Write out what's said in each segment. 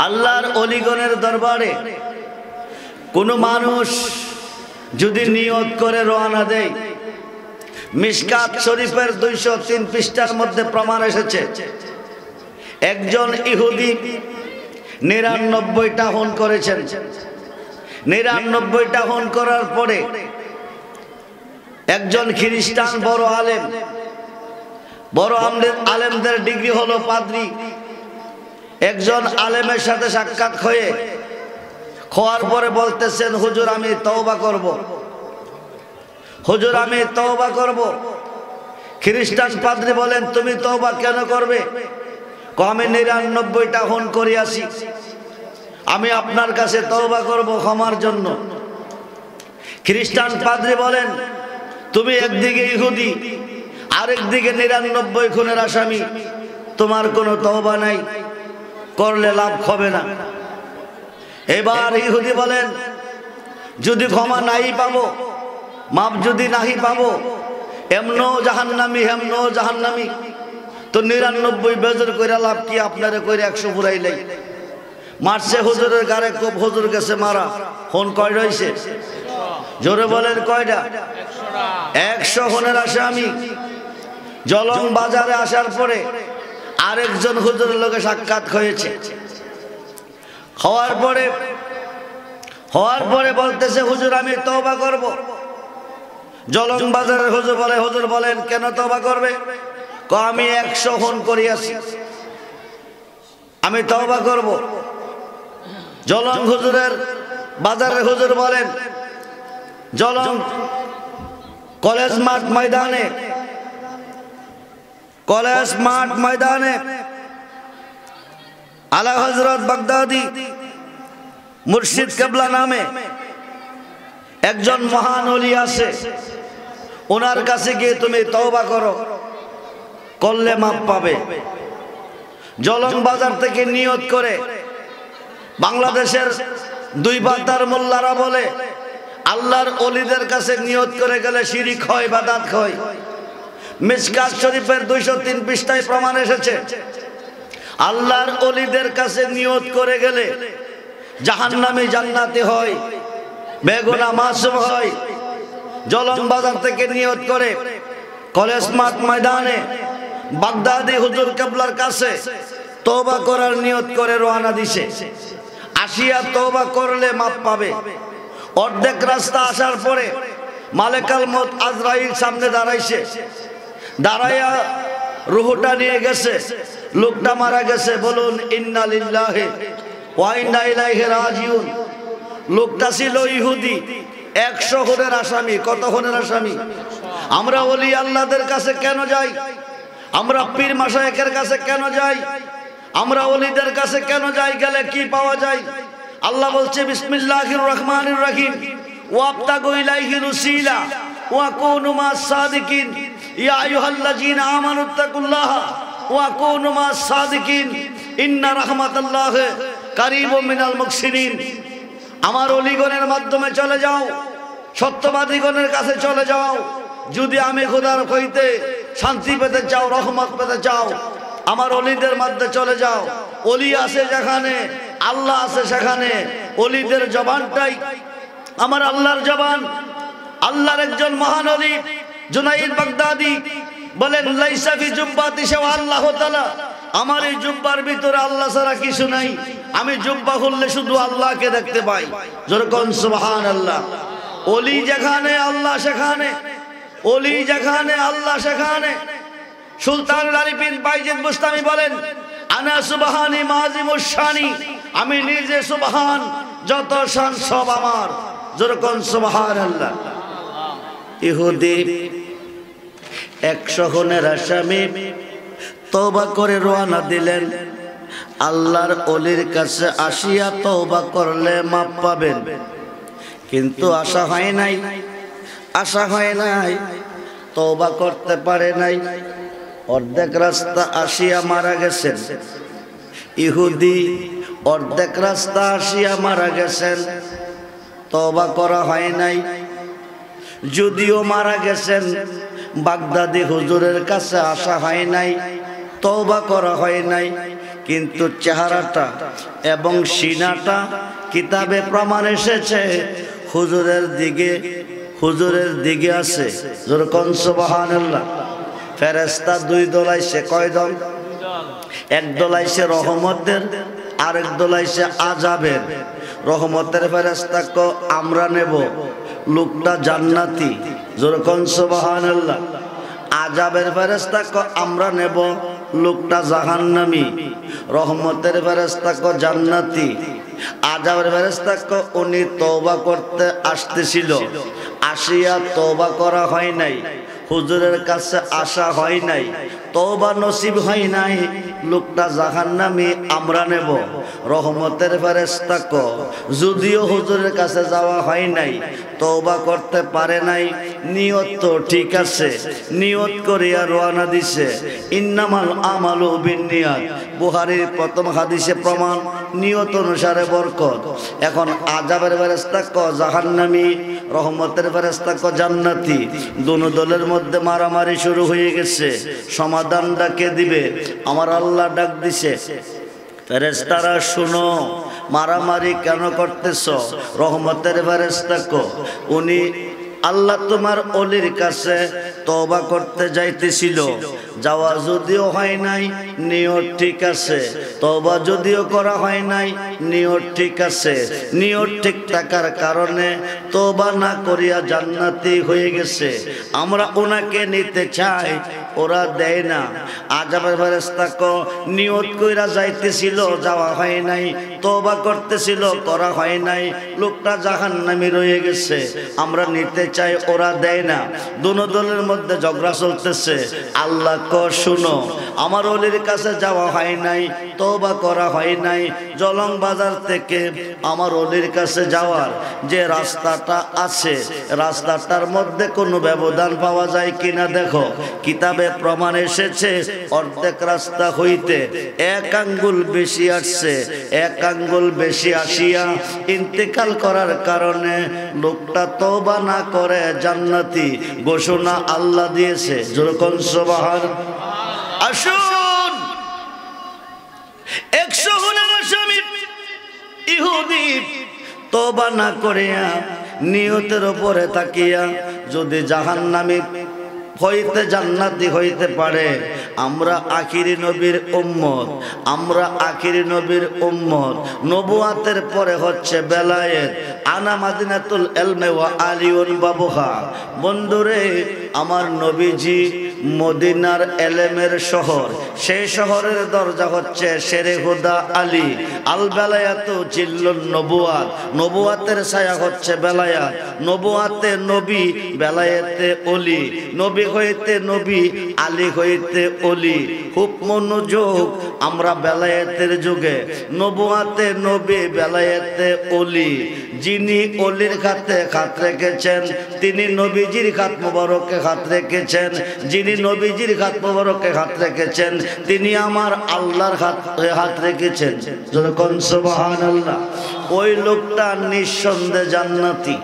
আল্লাহর অলিগণের দরবারে কোনো মানুষ যদি নিয়ত করে রওনা দেয়, মিশকাত শরীফের 203 পৃষ্ঠার মধ্যে প্রমাণ এসেছে, একজন ইহুদি 99টা হন করেছেন। 99টা হন করার পরে একজন খ্রিস্টান বড় আলেমদের ডিগ্রি হলো পাদ্রী, একজন আলেমের সাথে সাক্ষাৎ হওয়ার পরে বলতেছেন, হুজুর আমি তওবা করব, হুজুর আমি তওবা করব। খ্রিস্টান পাদ্রী বলেন, তুমি তওবা কেন করবে? আমি 99টা হন করিয়াছি, আমি আপনার কাছে তওবা করব ক্ষমার জন্য। খ্রিস্টান পাদ্রী বলেন, তুমি একদিকে ইহুদি, আরেকদিকে 99 খুনের আসামি, তোমার কোনো তওবা নাই, করলে লাভ হবে না। এবার ইহুদি বলেন, যদি ক্ষমা নাই পাবো, মাপ যদি নাহি পাবো, এমনও জাহান্নামী হেমনও জাহান্নামী, তো 99 বেজর কইরা লাভ কি? আপনারে কইরা 100 ফুরাইলাই। মারছে হুজুরের গারে খুব, হুজুর গেছে মারা। হন কয়টা হইছে? জোরে বলেন কয়টা? 100 হনের আসামি। জলং বাজারে আসার পরে আরেকজন হুজুরের লগে সাক্ষাৎ হয়েছে। হওয়ার পরে বলতেছে, হুজুর আমি তওবা করব। জলং বাজারের হুজুর বলে, হুজুর বলেন কেন তওবা করবে? আমি 100 হন করিয়াছি, আমি তওবা করব। জলং হুজুরের বাজারের হুজুর বলেন, জলং কলেজ মাঠ ময়দানে আলা হযরত বাগদাদি মুর্শিদ কেবলা নামে একজন মহান ওলি আছে, ওনার কাছে গিয়ে তুমি তওবা করো, করলে মাপ পাবে। জলং বাজার থেকে নিয়ত করে বাংলাদেশের 2 বান্দার মোল্লারা বলে, আল্লাহর ওলিদের কাছে নিয়ত করে গেলে শিরিক হয়, বিদআত হয়। মিশকাত শরীফের 203 পৃষ্ঠায় প্রমাণ এসেছে, আল্লাহর ওলিদের কাছে নিয়ত করে গেলে জাহান্নামী জান্নাতি হয়, বেগুনাহ মাসুম হয়। জলং বাজার থেকে নিয়ত করে কলেজ মাঠ ময়দানে বাগদাদি হুজুর কেবলার কাছে তওবা করার নিয়ত করে রওনা দিছে। আসিয়া তওবা করলে মাপ পাবে। অর্ধেক রাস্তা আসার পরে মালেকাল মউত আজরাইল সামনে দাঁড়াইছে, দাঁড়াইয়া রূহটা নিয়ে গেছে, লোকটা মারা গেছে। বলুন ইন্না লিল্লাহি ওয়া ইন্না ইলাইহি রাজিউন। লোকটা ছিল ইহুদি, 100 হনের আসামি। কত হনের আসামি? আমরা ওলি আল্লাহদের কাছে কেন যাই? আমরা পীর মাশায়েখের কাছে কেন যাই? আমরা ওলিদের কাছে কেন যাই? গেলে কি পাওয়া যায়? আল্লাহ বলছে বিসমিল্লাহির রহমানির রহিম, ওয়াবতাগু ইলাইহিল ওসিলা ওয়া কুনু মাস সাদিকিন ইয়া আইয়ুহাল্লাযীনা আমানুত্তাকুল্লাহা ওয়া কুনু মাস সাদিকিন ইন্না রাহমাতাল্লাহি কারীবুম মিনাল মুহসিনিন। আমার ওলিগণের মাধ্যমে চলে যাও, সত্যবাদীগণের কাছে চলে যাও। যদি আমি খোদার হইতে শান্তি পেতে চাও, রহমত পেতে চাও, আমার ওলিদের মধ্যে চলে যাও। ওলি আছে যেখানে, আল্লাহ আছে সেখানে। ওলিদের জবানটাই আমার আল্লাহর জবান। আল্লাহর একজন মহান ওলি জুনাইদ বাগদাদি বলেন, লাইসা ফি জুব্বাতি শাওয়া আল্লাহু তাআলা, আমার এই জুব্বার ভিতরে আল্লাহ ছাড়া কিছু নাই। আমি জুব্বা খুললে শুধু আল্লাহকে দেখতে পাই। জোরে কোন সুবহানাল্লাহ। ওলি যেখানে আল্লাহ সেখানে, ওলি যেখানে আল্লাহ সেখানে। সুলতানুল আরিফিন বাইজিদ বুস্তামি বলেন, আনা সুবহানি মাযিমুশ শানি, আমি নিজে সুবহান, যত শান সব আমার। জোরে কোন সুবহানাল্লাহ। ইহুদি 100 হনের আসামি তওবা করে রওনা দিলেন। আল্লাহর ওলির কাছে আসিয়া তওবা করলে মাপ পাবেন, কিন্তু আশা হয় নাই, তওবা করতে পারে নাই। অর্ধেক রাস্তা আসিয়া মারা গেছেন ইহুদি, অর্ধেক রাস্তা আসিয়া মারা গেছেন, তওবা করা হয় নাই। যদিও মারা গেছেন, বাগদাদি হুজুরের কাছে আসা হয় নাই, তওবা করা হয় নাই। কিন্তু চেহারাটা এবং সিনাটা কিতাবে প্রমাণ এসেছে হুজুরের দিকে আছে। যেরকম সুবহানাল্লাহ। ফেরেশতা দুই দল আইছে, কয় দল? এক দল আইছে রহমতের, আরেক দল আইছে আযাবের। রহমতের ফেরেশতা কো আমরা নেব, লোকটা জান্নাতি। যেরকম সুবহানাল্লাহ। আযাবের ফেরেশতা কো আমরা নেব, লোকটা জাহান্নামী। রহমতের ফেরেশতা কো জান্নাতি। আযাবের ফেরেশতা কো উনি তওবা করতে আসতেছিল, আসিয়া তওবা করা হয় নাই, হুজুরের কাছে আসা হয় নাই, তওবা নসিব হয় নাই, লোকটা জাহান্নামী, আমরা নেব। রহমতের ফেরেশতা কো যদিও হুজুরের কাছে যাওয়া হয় নাই, তওবা করতে পারে নাই, নিয়ত তো ঠিক আছে, নিয়ত করিয়া রওনা দিছে। ইন্নামাল আমালু বিন্নিয়াত, বুখারীর প্রথম হাদিসে প্রমাণ, নিয়ত অনুসারে বরকত। এখন আযাবের ফেরেশতা কো জাহান্নামী, রহমতের ফেরেশতা কো জান্নাতি। দুনো দলের মধ্যে মারামারি শুরু হয়ে গেছে। সমাধানটা কে দিবে? আমার আল্লাহ ডাক দিছে, ফেরেশতারা শুনো, মারামারি কেন করতেছ? রহমতের ফেরেশতা কো উনি আল্লাহ তোমার ওলির কাছে তওবা করতে যাইতেছিল, যাওয়া যদিও হয় নাই, নিয়ত ঠিক আছে, তওবা যদিও করা হয় নাই, নিয়ত ঠিক আছে। নিয়ত ঠিক থাকার কারণে তওবা না করিয়া জান্নাতি হয়ে গেছে। আমরা ওনাকে নিতে চাই, ওরা দেয় না। আযাবের ফেরেশতা কো নিয়ত কইরা যাইতেছিল, যাওয়া হয় নাই, তওবা করতেছিল, করা হয় নাই, লোকটা জাহান্নামী রয়ে গেছে, আমরা নিতে চাই, ওরা দেয় না। দুনো দলের মধ্যে ঝগড়া চলতেছে। আল্লাহ কো শুনো, আমার ওলির কাছে যাওয়া হয় নাই, তওবা করা হয় নাই, জলং বাজার থেকে আমার ওলির কাছে যাওয়ার যে রাস্তাটা আছে, রাস্তাটার মধ্যে কোনো ব্যবধান পাওয়া যায় কিনা দেখো। কিতাবে প্রমাণ এসেছে অর্ধেক রাস্তা হইতে এক আঙ্গুল বেশি আসছে, এক আঙ্গুল বেশি আসিয়া ইন্তেকাল করার কারণে লোকটা তওবা না করে জান্নাতি ঘোষণা আল্লাহ দিয়েছে। যেরকম সুবহানাল্লাহ। আসুন, 100 খুনের আসামি ইহুদি তওবা না করিয়া নিয়তের উপরে তাকিয়া যদি জাহান্নামী হইতে জান্নাতি হইতে পারে, আমরা আখিরি নবীর উম্মত, আমরা আখিরি নবীর উম্মত। নবুয়াতের পরে হচ্ছে বেলায়েত। আনা মাদিনাতুল ইলমি ওয়া আলিউন বাবুহা। বন্ধুরে, আমার নবীজি মদিনার এলেমের শহর, সেই শহরের দরজা হচ্ছে শেরে হুদা আলী। আল বেলায়াতু জিল্লুন নবুয়াত, নবুয়াতের ছায়া হচ্ছে বেলায়াত। নবুয়াতে নবী, বেলায়েতে ওলি। নবী হইতে নবী, আলী হইতে ওলি। খুব মনোযোগ, আমরা বেলায়েতের যুগে, নবুয়াতে নবী, বেলায়েতে ওলি। যিনি অলির খাতে হাত রেখেছেন তিনি নবীজির হাত মোবারকে হাত রেখেছেন, যিনি নবীজির হাত মোবারকে হাত রেখেছেন তিনি আমার আল্লাহর হাত রেখেছেন। যখন সুবহানাল্লাহ। ওই লোকটা নিঃসন্দেহে জান্নাতি,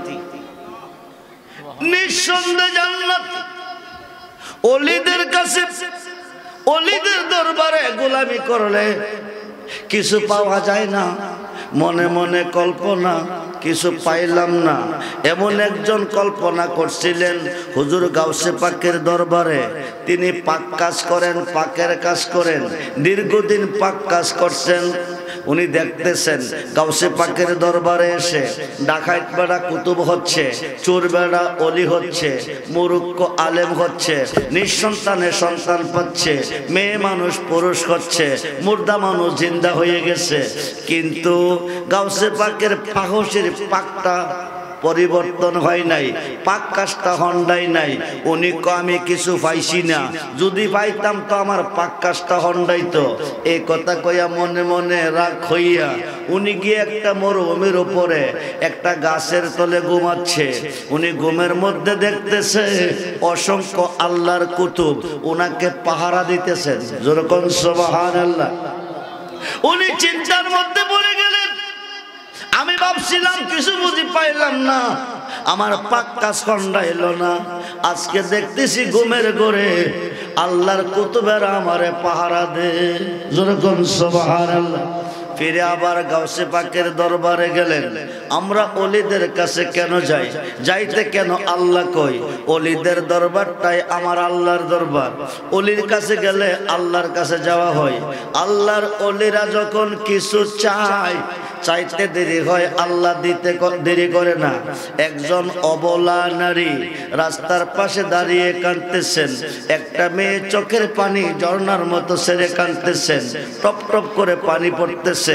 নিঃসন্দেহে জান্নাতি। ওলিদের কাছে, ওলিদের দরবারে গোলামি করলে কিছু পাওয়া যায় না, মনে মনে কল্পনা, কিছু পাইলাম না। এমন একজন কল্পনা করছিলেন হুজুর গাউসে পাকের দরবারে। তিনি পাক কাজ করেন, পাকের কাজ করেন, দীর্ঘদিন পাক কাজ করছেন। উনি দেখতেছেন গাউসে পাকের দরবারে এসে ডাকাত বেড়া কুতুব হচ্ছে, চোর বেড়া অলি হচ্ছে, মুরুক্ক আলেম হচ্ছে, নিঃসন্তানে সন্তান পাচ্ছে, মেয়ে মানুষ পুরুষ হচ্ছে, মুর্দা মানুষ জিন্দা হয়ে গেছে। কিন্তু গাউসে পাকের পাহসের পাকটা পরিবর্তন হয় নাই, পাক কাজটা হন্ডাই নাই। উনি কো আমি কিছু পাইছি না, যদি পাইতাম তো আমার পাক কাজটা হন্ডাইতো। এই কথা কইয়া মনে মনে রাগ হইয়া উনি গিয়ে একটা মরুভূমির উপরে একটা গাছের তলে ঘুমাচ্ছে। উনি ঘুমের মধ্যে দেখতেছে অসংখ্য আল্লাহর কুতুব উনাকে পাহারা দিতেছেন। যেরকম সুবহানাল্লাহ। উনি চিন্তার মধ্যে পড়ে গেলেন, আমি ভাবছিলাম কিছু বুঝি পাইলাম না, আমার পাক কাজ খন্ডাইল না। আজকে দেখতেছি ঘুমের ঘরে আল্লাহর কুতুবেরা আমারে পাহারা দে। জোরে কোন সুবহানাল্লাহ। ফিরে আবার গাউসে পাকের দরবারে গেলেন। আমরা ওলিদের কাছে কেন যাই? যাইতে কেন আল্লাহ কই? ওলিদের দরবারটাই আমার আল্লাহর দরবার। ওলির কাছে গেলে আল্লাহর কাছে যাওয়া হয়। আল্লাহর ওলিরা যখন কিছু চায়, চাইতে দেরি হয়, আল্লাহ দিতে দেরি করে না। একজন অবলা নারী রাস্তার পাশে দাঁড়িয়ে কাঁদতেছেন। একটা মেয়ে চোখের পানি ঝর্ণার মতো ছেড়ে কাঁদতেছেন, টপ টপ করে পানি পড়তেছে।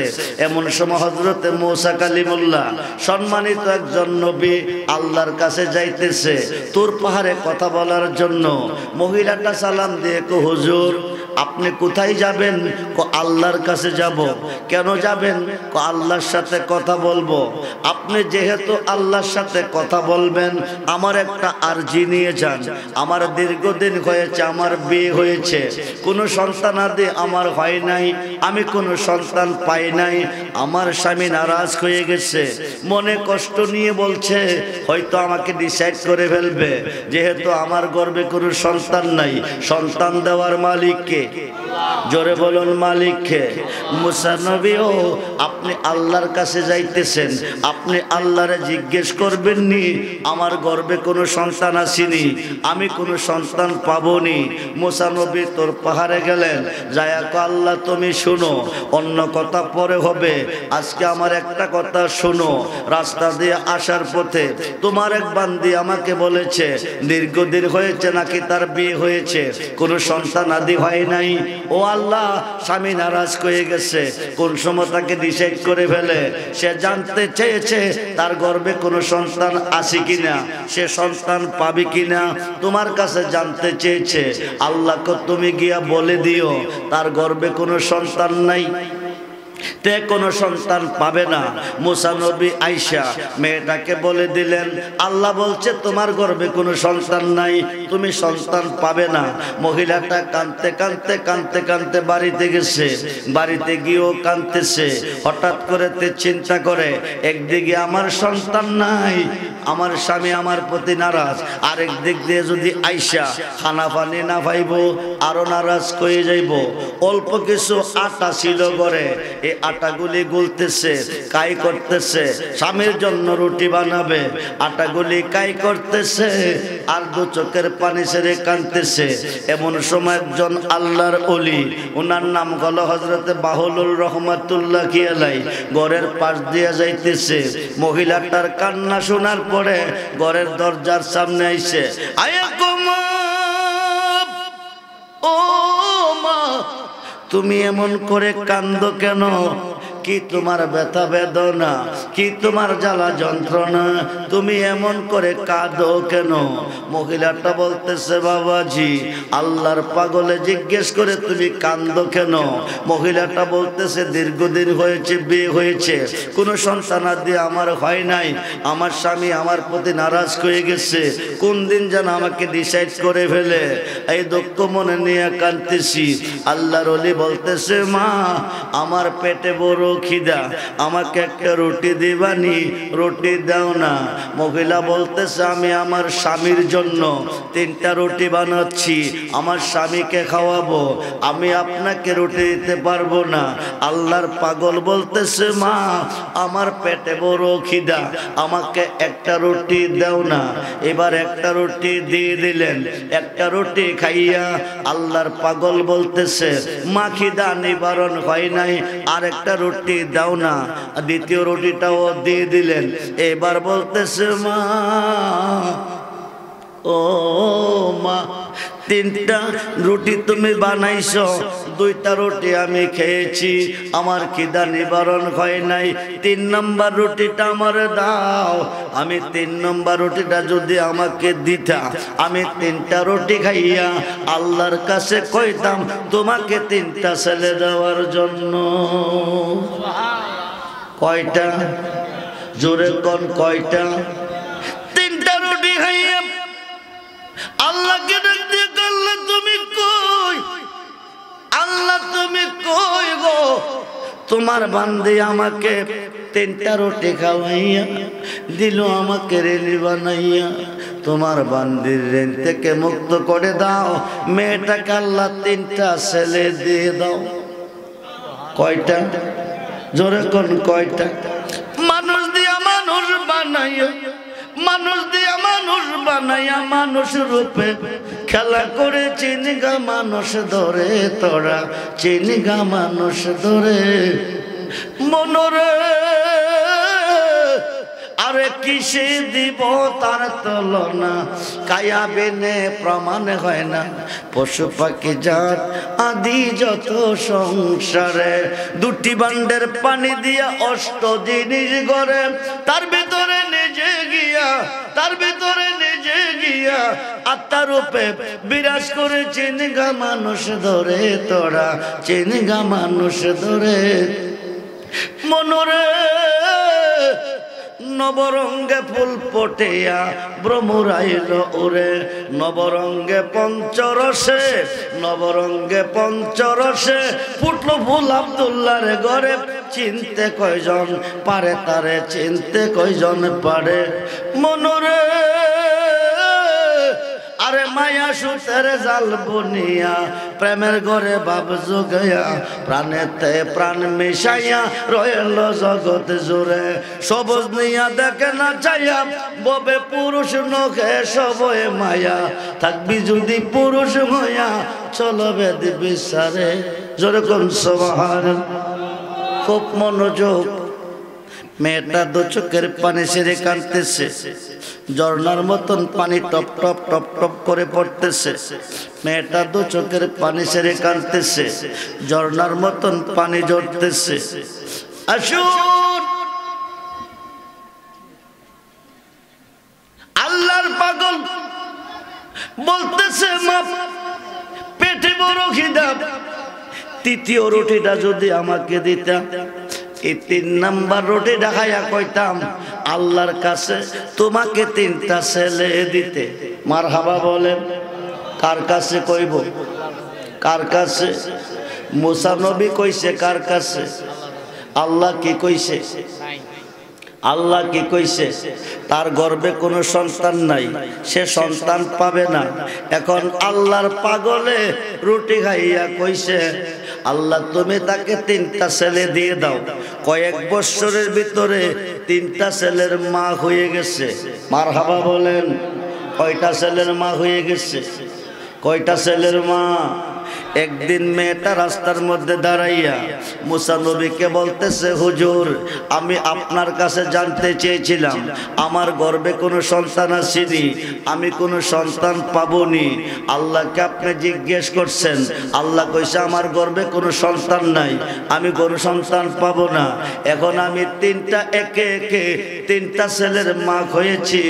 এমন সময় হযরতে মূসা কালিমুল্লাহ সম্মানিত একজন নবী আল্লাহর কাছে যাইতেছে তুর পাহাড়ে কথা বলার জন্য। মহিলাটা সালাম দিয়ে কো হুজুর আপনি কোথায় যাবেন? কো আল্লাহর কাছে যাব। কেন যাবেন? কো আল্লাহর সাথে কথা বলবো। আপনি যেহেতু আল্লাহর সাথে কথা বলবেন, আমার একটা আরজি নিয়ে যান। আমার দীর্ঘদিন হয়েছে, আমার বিয়ে হয়েছে, কোনো সন্তানাদি আমার হয় নাই, আমি কোনো সন্তান পাই নাই। আমার স্বামী নারাজ হয়ে গেছে, মনে কষ্ট নিয়ে বলছে হয়তো আমাকে ডিসাইড করে ফেলবে, যেহেতু আমার গর্ভে কোনো সন্তান নাই। সন্তান দেওয়ার মালিক কে? জোরে বলুন মালিক কে? মুসা নবীও আপনি আল্লাহর কাছে যাইতেছেন, আপনি আল্লাহরে জিজ্ঞেস করবেন নি আমার গর্ভে কোনো সন্তান আসেনি, আমি কোনো সন্তান পাবনি। মুসা নবী তোর পাহাড়ে গেলেন, যায়া কো আল্লাহ তুমি শুনো, অন্য কথা পরে হবে, আজকে আমার একটা কথা শুনো। রাস্তা দিয়ে আসার পথে তোমার এক বান্দি আমাকে বলেছে দীর্ঘদিন হয়েছে নাকি তার বিয়ে হয়েছে, কোনো সন্তান আদি হয় নাই। ও আল্লাহ, স্বামী নারাজ হয়ে গেছে, কোন সময় তাকে ডিসাইড করে ফেলে। সে জানতে চেয়েছে তার গর্ভে কোনো সন্তান আছে কিনা, সে সন্তান পাবে কিনা, তোমার কাছে জানতে চেয়েছে। আল্লাহকে তুমি গিয়া বলে দিও তার গর্ভে কোনো সন্তান নাই, তে কোনো সন্তান পাবে না। মুসা নবী আয়েশা মেয়েটাকে বলে দিলেন আল্লাহ বলছে তোমার গর্ভে কোনো সন্তান নাই, তুমি সন্তান পাবে না। মহিলাটা কাঁদতে কাঁদতে কাঁদতে কাঁদতে বাড়িতে গেছে, বাড়িতে গিয়েও কাঁদতেছে। হঠাৎ করে তে চিন্তা করে একদিকে আমার সন্তান নাই, আমার স্বামী আমার প্রতি নারাজ, আরেক দিক দিয়ে যদি আয়েশা খানা পানি না পাইব আরো নারাজ হয়ে যাইব। অল্প কিছু আটা ছিল ঘরে, এই আটাগুলি গুলতেছে, কাই করতেছে, স্বামীর জন্য রুটি বানাবে, আটাগুলি কাই করতেছে আর দু চোখের পানি ছেড়ে কাঁদতেছে। এমন সময় একজন আল্লাহর ওলি, ওনার নাম হলো হযরতে বাহুলুর রহমাতুল্লাহ আলাইহি, ঘরের পাশ দিয়ে যাইতেছে। মহিলাটার কান্না শোনার পরে ঘরের দরজার সামনে আইছে, আয়া গো মা, ও মা তুমি এমন করে কান্দো কেন? কি তোমার ব্যথা বেদনা, কি তোমার জ্বালা যন্ত্রণা, তুমি এমন করে কাঁদো কেন? মহিলাটা বলতেছে বাবাজি আল্লাহর পাগলে জিজ্ঞেস করে তুমি কাঁদো কেন? মহিলাটা বলতেছে দীর্ঘদিন হয়েছে, বিয়ে হয়েছে, কোনো সন্তানাদি আমার হয় নাই, আমার স্বামী আমার প্রতি নারাজ হয়ে গেছে, কোন দিন যেন আমাকে ডিসাইড করে ফেলে, এই দুঃখ মনে নিয়ে কাঁদতেছি। আল্লাহর ওলি বলতেছে মা আমার পেটে বড় খিদা, আমাকে একটা রুটি দিবানি, রুটি দাও না। মহিলা বলতেছে আমি আমার স্বামীর জন্য 3টা রুটি বানাচ্ছি, আমার স্বামীকে খাওয়াবো, আমি আপনাকে রুটি দিতে পারবো না। আল্লাহর পাগল বলতেছে মা আমার পেটে বড় খিদা, আমাকে একটা রুটি দাও না। এবার একটা রুটি দিয়ে দিলেন, একটা রুটি খাইয়া আল্লাহর পাগল বলতেছে মা খিদা নিবারণ হয় নাই, আর একটা রুটি দাও না। দ্বিতীয় রুটিটাও দিয়ে দিলেন। এবার বলতেছে মা, ও মা 3টা রুটি তুমি বানাইছো, 2টা রুটি আমি খেয়েছি, আমার খিদা নিবারণ হয় নাই, 3 নম্বর রুটিটা আমার দাও। আমি 3 নম্বর রুটিটা যদি আমাকে দিতা, আমি 3টা রুটি খাইয়া আল্লাহর কাছে কইতাম তোমাকে 3টা ছেলে দেওয়ার জন্য। কয়টা? জোরে কোন কয়টা? 3টা রুটি খাইয়া আল্লাহকে ডাক দিয়ে আল্লাহ তুমি কই, আল্লাহ তুমি কই গো? তোমার বান্দি আমাকে 3টা রুটি খাওয়াইয়া দিল আমাকে রেলি বানাইয়া, তোমার বান্দির ঋণ থেকে মুক্ত করে দাও, মেয়েটাকে আল্লাহ 3টা ছেলে দিয়ে দাও। কয়টা? জোরে কোন কয়টা? মানুষ দিয়া মানুষ বানাইয়া, মানুষ দিয়া মানুষ বানাইয়া মানুষ রূপে খেলা করে চিনগা মানুষ ধরে, তোরা চিনগা মানুষ ধরে মনরে। আরে কিসে দিব তার তুলনা, কায়া বিনে প্রমাণ হয় না। পশু পাখি জাত আদি যত সংসারে, 2টি বান্ডের পানি দিয়া 8 জিনিস গড়ে, তার ভিতরে নিজে গিয়া, তার ভিতরে নিজে গিয়া আত্মার রূপে বিরাজ করে চিনগা মানুষ ধরে, তোরা চিনগা মানুষ ধরে মনরে। নবরঙ্গে ফুল পটিয়া ভ্রমরাইল ওরে, নবরঙ্গে পঞ্চরসে, নবরঙ্গে পঞ্চরসে ফুটলো ফুল আব্দুল্লাহর ঘরে। চিনতে কয়জন পারে তারে, চিনতে কয়জন পারে মনরে। আরে মায়া সুতের জাল বনিয়া প্রেমের ঘরে ভাব জোগাইয়া, প্রাণেতে প্রাণ মিশাইয়া রয়েল জগৎ জুড়ে। সবুজ নিয়া দেখে না চাইয়া ববে পুরুষ নখে সবই মায়া, থাকবি যদি পুরুষ হইয়া চলো বেদ বিচারে। যেরকম সুবহানাল্লাহ। খুব মনোযোগ। মেয়েটা 2 চোখের পানি ছেড়ে কাঁদতেছে, ঝর্ণার মতন পানি টপ টপ টপ টপ করে পড়তেছে। মেয়েটা 2 চোখের পানি ছেড়ে কাঁদতেছে, ঝর্ণার মতন পানি ঝরতেছে। আসুন, আল্লাহর পাগল বলতেছে মা পেটে বড় খিদা, 3য় রুটিটা যদি আমাকে দিতা, এই 3 নাম্বার রুটি দেখাইয়া কইতাম আল্লাহর কাছে তোমাকে 3টা ছেলে দিতে। মারহাবা বলেন। কার কাছে কইব? কার কাছে? মুসা নবী কইছে কার কাছে? আল্লাহ কি কইছে? আল্লাহ কি কইছে? তার গর্ভে কোনো সন্তান নাই, সে সন্তান পাবে না। এখন আল্লাহর পাগলে রুটি খাইয়া কইছে আল্লাহ তুমি তাকে 3টা ছেলে দিয়ে দাও। কয়েক বছরের ভিতরে 3টা ছেলের মা হয়ে গেছে। মারহাবা বলেন। কয়টা ছেলের মা হয়ে গেছে? কয়টা ছেলের মা? একদিন মেয়েটা রাস্তার মধ্যে দাঁড়াইয়া মুসা নবীকে বলতেছে, হুজুর আমি আপনার কাছে জানতে চেয়েছিলাম আমার গর্ভে কোনো সন্তান আসেনি, আমি কোনো সন্তান পাবনি। আল্লাহকে আপনি জিজ্ঞেস করছেন, আল্লাহ কইছে আমার গর্ভে কোনো সন্তান নাই, আমি কোনো সন্তান পাবো না। এখন আমি 3টা একে একে 3টা ছেলের মা হয়েছি,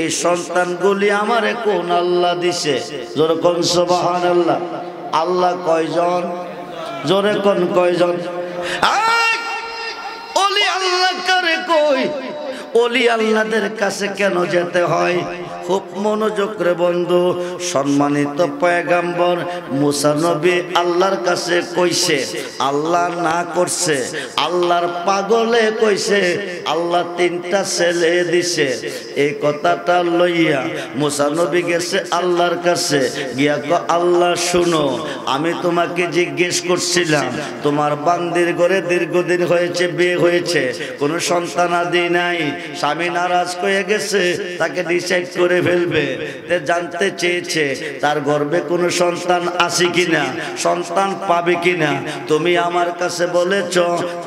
এই সন্তানগুলি আমারে কোন আল্লাহ দিছে? জোরে কোন সুবহানাল্লাহ। আল্লাহ কয়জন? জোরে কোন কয়জন? ওলি আল্লাহ কারে কই? ওলি আল্লাহদের কাছে কেন যেতে হয়? খুব মনোযোগ রে বন্ধু। সম্মানিত পয়গম্বর মুসা নবী আল্লাহর কাছে কইছে, আল্লাহ না করছে, আল্লাহর পাগলে কইছে আল্লাহ 3টা ছেলে দিছে। এই কথাটা লইয়া মুসা নবী গেছে আল্লাহর কাছে, গিয়া আল্লাহ শুনো, আমি তোমাকে জিজ্ঞেস করছিলাম তোমার বান্দির ঘরে দীর্ঘদিন হয়েছে, বিয়ে হয়েছে, কোনো সন্তান আদি নাই, স্বামী নারাজ হয়ে গেছে, তাকে ডিসাইড করে ফেলবে, তে জানতে চেয়েছে তার গর্ভে কোনো সন্তান আছে কিনা, সন্তান পাবে কিনা। তুমি আমার কাছে বলেছ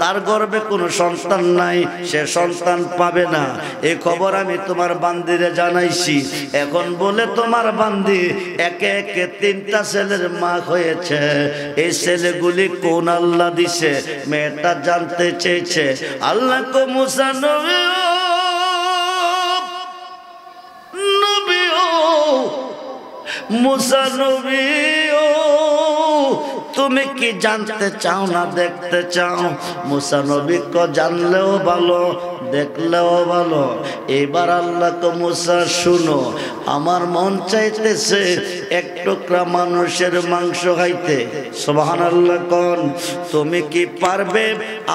তার গর্ভে কোনো সন্তান নাই, সে সন্তান পাবে না। এই খবর আমি তোমার বান্দিরে জানাইছি। এখন বলে তোমার বান্দি একে একে 3টা ছেলের মা হয়েছে, এই ছেলেগুলি কোন আল্লাহ দিছে? মেয়েটা জানতে চেয়েছে। আল্লাহ কো মুসা নবী মুসা নবী তুমি কি জানতে চাও না দেখতে চাও? মুসা নবী কো জানলেও ভালো, দেখলেও ভালো। এবার আল্লাহ তো মুসা শুনো, আমার মন চাইতেছে এক টুকরা মানুষের মাংস খাইতে। সুবহানাল্লাহ কোন, তুমি কি পারবে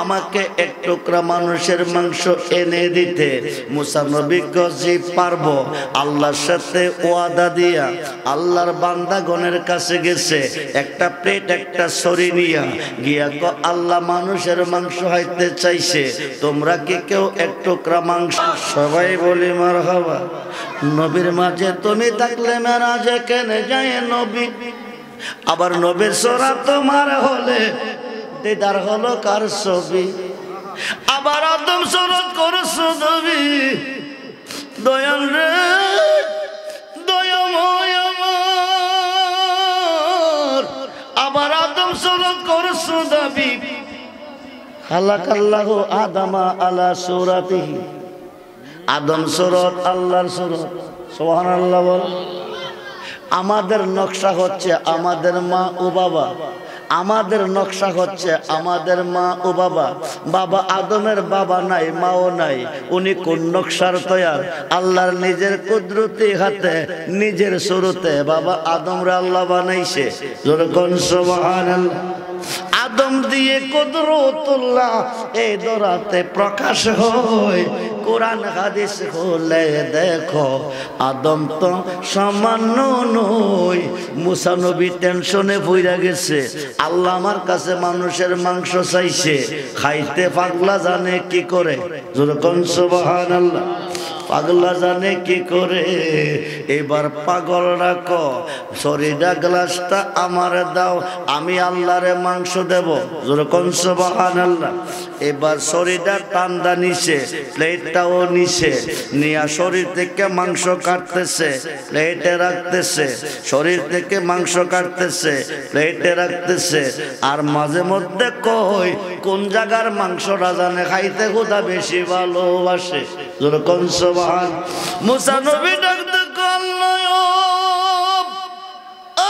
আমাকে এক টুকরা মানুষের মাংস এনে দিতে? মুসা নবী জি পারবো। আল্লাহর সাথে ওয়াদা দিয়া আল্লাহর বান্দাগণের কাছে গেছে, একটা প্লেট একটা ছড়ি নিয়া গিয়া কো আল্লাহ মানুষের মাংস খাইতে চাইছে, তোমরা কি কেউ এক টুকরা মাংস? সবাই বলি মারহাবা। নবীর মাঝে তুমি থাকলে মেরাজে কেন যায় নবী? আবার নবীর সোরা তোমার হলে দিদার হলো কার ছবি? আবার আদম সুরত করছো নবী, দয়াল রে দয়াময় আমার। আবার আদম সুরত করছো নবী, খালাকাল্লাহু আদামা আলা সূরাতিহি। আদম সুরত আল্লাহর সুরত। সুবহানাল্লাহ বল। আমাদের নকশা হচ্ছে আমাদের মা ও বাবা, আমাদের নকশা হচ্ছে আমাদের মা ও বাবা। বাবা আদমের বাবা নাই, মাও নাই, উনি কোন নকশার তৈয়ার? আল্লাহর নিজের কুদরতি হাতে নিজের সুরতে বাবা আদমরে আল্লাহ বানাইছে। যেরকম সুবহানাল্লাহ। আদম দিয়ে কুদরতুল্লাহ এই দরাতে প্রকাশ হয়। কোরআন হাদিস হলে দেখো আদম তো সামান্য নয়। মুসা নবী টেনশনে পইরা গেছে, আল্লাহ আমার কাছে মানুষের মাংস চাইছে, খাইতে পাগলা জানে কি করে। যেরকম সুবহানাল্লাহ। পাগলা জানে কি করে। এবার পাগল রাখো, শরীরা গ্লাসটা আমার দাও, আমি আল্লাহরে মাংস দেব। যেরকম সুবহানাল্লাহ। এবার শরীরটা টান্দা নিছে, প্লেটটাও নিছে, নিয়া শরীর থেকে মাংস কাটতেছে, প্লেটে রাখতেছে, শরীর থেকে মাংস কাটতেছে, প্লেটে রাখতেছে। আর মাঝে মধ্যে কই কোন জায়গার মাংসটা জানে খাইতে খোদা বেশি ভালোবাসে। যেরকম সুবহান। মুসা নবী ডাকতে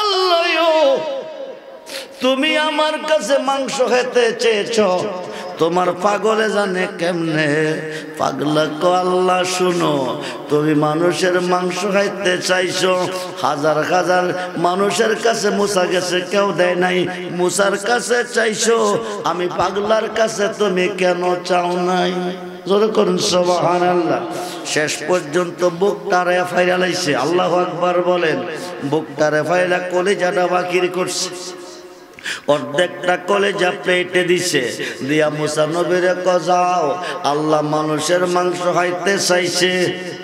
আল্লাহ, তুমি আমার কাছে মাংস খেতে চেয়েছ, তোমার পাগলে জানে কেমনে? পাগলা কো আল্লাহ শুনো, তুমি মানুষের মাংস খাইতে চাইছো, হাজার হাজার মানুষের কাছে মুসা গেছে, কেউ দেয় নাই, মুসার কাছে চাইছো, আমি পাগলার কাছে তুমি কেন চাও নাই? জোরে করুন সুবহানাল্লাহ। শেষ পর্যন্ত বুকটারে ফাইরা লাইছে। আল্লাহু আকবার বলেন। বুকটারে ফাইরা কলিজাটা বাকির করছে, অর্ধেকটা কলেজা পেটে দিছে, দিয়া মুসা নবীরে যাও, আল্লাহ মানুষের মাংস খাইতে চাইছে,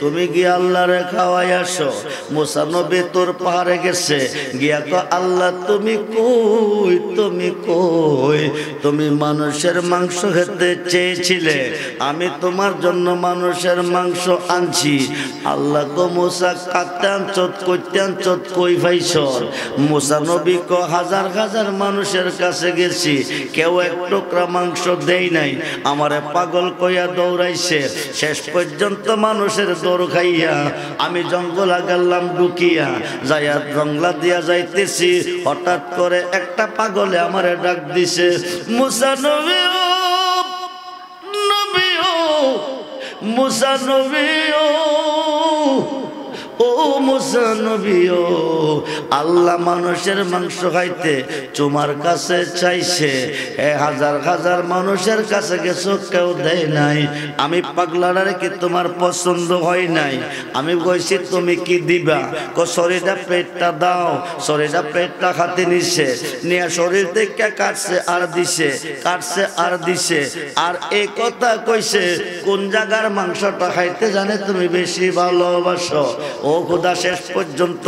তুমি গিয়ে আল্লাহরে খাওয়াই আসো। মুসা নবী তোর পাহাড়ে গেছে, গিয়া কো আল্লাহ তুমি কই, তুমি কই? তুমি মানুষের মাংস খেতে চেয়েছিলে, আমি তোমার জন্য মানুষের মাংস আনছি। আল্লাহ কো মুসা কাটতে আনছত, কইতে আনছত, কই পাইছ? মুসা নবী কো হাজার হাজার মানুষের কাছে গেছি, কেউ এক টুকরা মাংস দেই নাই, আমারে পাগল কইয়া দৌড়াইছে। শেষ পর্যন্ত মানুষের দৌড় খাইয়া আমি জঙ্গল গেলাম ঢুকিয়া, যাইয়া জঙ্গলা দিয়া যাইতেছি, হঠাৎ করে একটা পাগলে আমারে ডাক দিছে, মুসা নবী ও নবী ও মুসা নবী ও মুসা নবী ও, আল্লাহ মানুষের মাংস খাইতে তোমার কাছে চাইছে, হাজার হাজার মানুষের কাছে গেছো, কেউ দেয় নাই, আমি পাগলারে কি তোমার পছন্দ হয় নাই? আমি কইছি তুমি কি দিবা? শরীরটা পেটটা দাও। শরীরটা পেটটা খাতে নিছে, নিয়ে শরীর থেকে কাটছে আর দিছে, কাটছে আর দিছে, আর এই কথা কইছে কোন জায়গার মাংসটা খাইতে জানে তুমি বেশি ভালোবাসো। ও খোদা, শেষ পর্যন্ত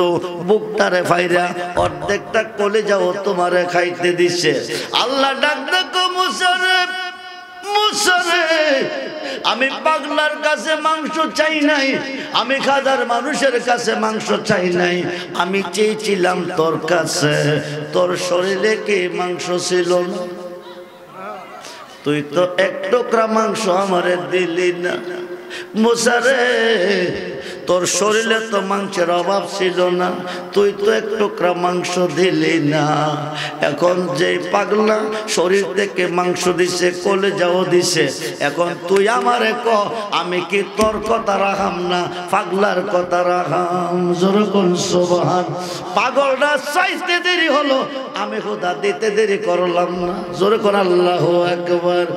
বুকটারে ফাইরা অর্ধেকটা কলিজাও তোমারে খাইতে দিছে। আল্লাহ ডাক দেখো মুসা রে, মুসা রে, আমি পাগলার কাছে মাংস চাই নাই, আমি হাজার মানুষের কাছে মাংস চাই নাই, আমি চেয়েছিলাম তোর কাছে। তোর শরীরে কি মাংস ছিল না? তুই তো এক টুকরা মাংস আমারে দিলি না। মুসা রে, তোর শরীরে তো মাংসের অভাব ছিল না, তুই তো এক টুকরা মাংস দিলি না। এখন যে পাগলা শরীর থেকে মাংস দিছে, কলেজাও দিছে, এখন তুই আমারে ক আমি কি তোর কথা রাখাম না পাগলার কথা রাখাম? জোরে কোন সুবহান। পাগলটা চাইতে দেরি হলো, আমি খোদা দিতে দেরি করলাম না। জোরে কোন আল্লাহু আকবার।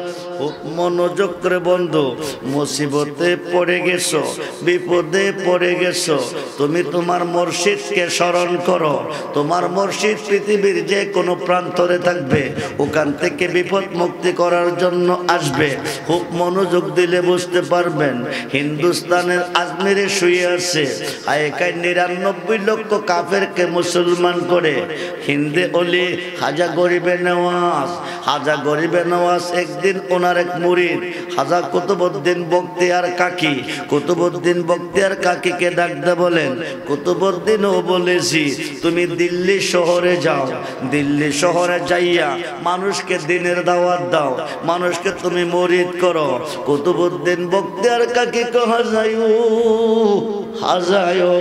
মনোযোগ করে বন্ধু, মুসিবতে পড়ে গেছো, বিপদে পড়ে গেছো, তুমি তোমার মুর্শিদকে স্মরণ করো। তোমার মুর্শিদ পৃথিবীর যে কোনো প্রান্তরে থাকবে, ওখান থেকে বিপদ মুক্তি করার জন্য আসবে। খুব মনোযোগ দিলে বুঝতে পারবেন। হিন্দুস্তানের আজমিরে শুয়ে আছে আয়কায় ৯৯ লক্ষ কাফেরকে মুসলমান করে। হিন্দে অলি খাজা গরিবে নওয়াজ, খাজা গরিবে নওয়াজ একদিন ওনার এক মুরিদ খাজা কুতুবউদ্দিন বখতিয়ার কাকি, কুতুবউদ্দিন বখতিয়ার কাকিকে ডাকতে বলেন, কুতুবউদ্দিন ও বলেছি তুমি দিল্লি শহরে যাও, দিল্লি শহরে যাইয়া মানুষকে দিনের দাওয়াত দাও, মানুষকে তুমি মুরিদ করো। কুতুবউদ্দিন বখতিয়ার কাকি হাজায়ু হাজায়ো,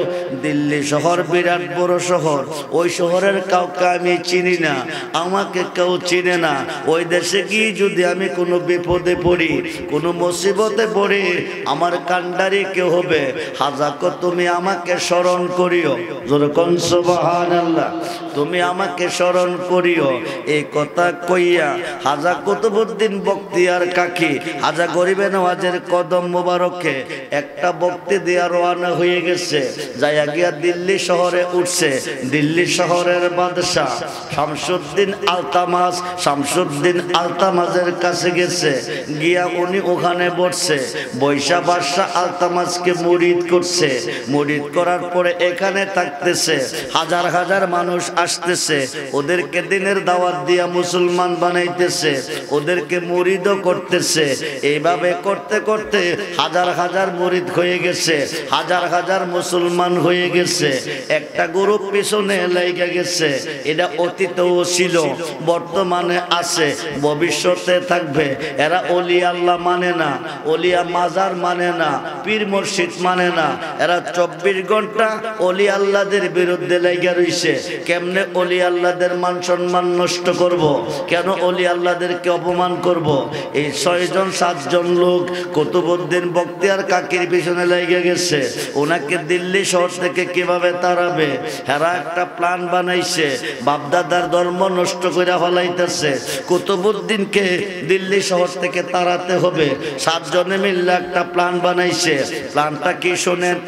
দিল্লি শহর বিরাট বড় শহর, ওই শহরের কাউকে আমি চিনি না, আমাকে কেউ চিনে না। ওই দেশে গিয়ে যদি আমি কোনো বিপদে পড়ি, কোনো মুসিবতে পড়ি, আমার কান্ডারি কেউ হবে। হাজাকো তুমি আমাকে স্মরণ করিও। যেরকম সুবহানাল্লাহ, তুমি আমাকে স্মরণ করিও। এই কথা কইয়া হাজা কুতুবউদ্দিন বখতিয়ার কাকি হাজা গরিবে নওয়াজের কদম মোবারকে একটা বক্তি দিয়া রওনা হয়ে গেছে। যাইয়া গিয়া দিল্লি শহরে উঠছে। দিল্লি শহরের বাদশাহ শামসুদ্দিন আলতামাস, শামসুদ্দিন আলতামাসের কাছে গেছে। গিয়া উনি ওখানে বসছে, বৈশা বাদশাহ আলতামাসকে মুরিদ করছে। মুরিদ করার পরে এখানে থাকতেছে, হাজার হাজার মানুষ আসতেছে, ওদেরকে দিনের দাওয়াত দিয়া মুসলমান বানাইতেছে, ওদেরকে মুরিদও করতেছে। এইভাবে করতে করতে হাজার হাজার মুরিদ হয়ে গেছে, হাজার হাজার মুসলমান হয়ে গেছে। একটা গ্রুপ পিছনে লেগে গেছে। এটা অতীতেও ছিল, বর্তমানে আছে, ভবিষ্যতে থাকবে। এরা ওলি আল্লাহ মানে না, ওলিয়া মাজার মানে না, পীর মুর্শিদ মানে না। এরা 24 ঘন্টা ওলি আল্লাহদের বিরুদ্ধে লেগে রইছে। কেমনে ওলি আল্লাহদের মান সম্মান নষ্ট করব, কেন ওলি আল্লাহদেরকে অপমান করব? এই 6 জন 7 জন লোক কুতুবউদ্দিন বখতিয়ার কাকির পিছনে লেগে গেছে। ওনাকে দিল্লি শহর থেকে কিভাবে তাড়াবে, হেরা একটা প্ল্যান বানাইছে। বাপদাদার ধর্ম নষ্ট করে ফেলাইতেছে, কুতুবউদ্দিনকে দিল্লি শহর থেকে তাড়াতে হবে। 7 জনে মিলে একটা প্ল্যান বানাইছে। প্ল্যানটা কি শোনেন।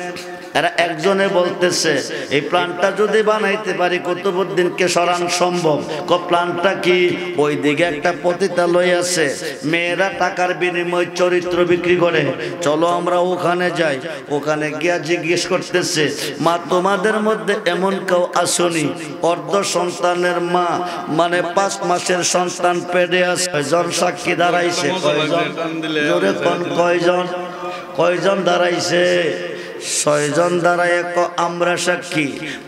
এরা একজনে বলতেছে, এই প্ল্যানটা যদি বানাইতে পারি কুতুবউদ্দিনকে সরান সম্ভব। প্ল্যানটা কি? ওই দিকে একটা পতিতালয় আছে, মেয়েরা টাকার বিনিময়ে চরিত্র বিক্রি করে, চলো আমরা ওখানে যাই। ওখানে গিয়া জিজ্ঞেস করতেছে, মা তোমাদের মধ্যে এমন কেউ আসনি অর্ধ সন্তানের মা, মানে 5 মাসের সন্তান পেটে আছে? কয়জন সাক্ষী দাঁড়াইছে? কয়জন? জোরে কোন কয়জন? কয়জন দাঁড়াইছে? 6 জন দাঁড়ায় আমরা সাক্ষী।